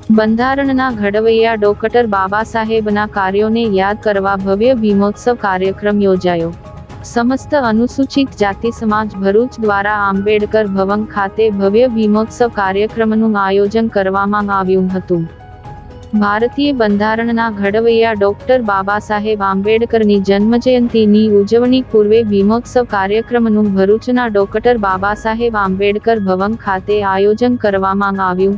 બંધારણના ઘડવૈયા ડોક્ટર બાબા સાહેબના કાર્યોને યાદ કરવા ભવ્ય ભીમોત્સવ કાર્યક્રમ યોજાયો. સમસ્ત અનુસૂચિત જાતિ સમાજ ભરૂચ દ્વારા આંબેડકર ભવન ખાતે ભવ્ય ભીમોત્સવ કાર્યક્રમનું આયોજન કરવામાં આવ્યું હતું. ભારતીય બંધારણના ઘડવૈયા ડોક્ટર બાબા સાહેબ આંબેડકરની જન્મજયંતિની ઉજવણી પૂર્વે ભીમોત્સવ કાર્યક્રમનું ભરૂચના ડોક્ટર બાબા સાહેબ આંબેડકર ભવન ખાતે આયોજન કરવામાં આવ્યું.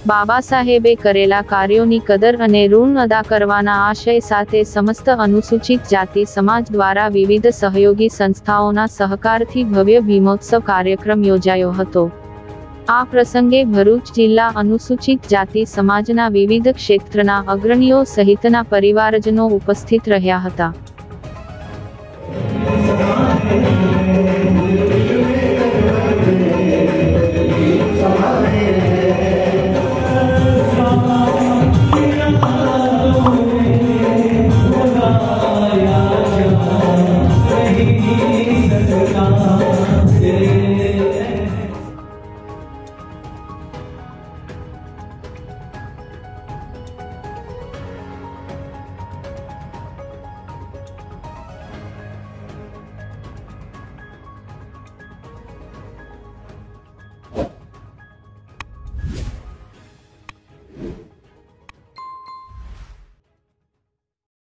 બાબા સાહેબે કરેલા કાર્યોની કદર અને ઋણ અદા કરવાના આશય સાથે સમસ્ત અનુસૂચિત જાતિ સમાજ દ્વારા વિવિધ સહયોગી સંસ્થાઓના સહકારથી ભવ્ય ભીમોત્સવ કાર્યક્રમ યોજાયો હતો. આ પ્રસંગે ભરૂચ જિલ્લા અનુસૂચિત જાતિ સમાજના વિવિધ ક્ષેત્રના અગ્રણીઓ સહિતના પરિવારજનો ઉપસ્થિત રહ્યા હતા.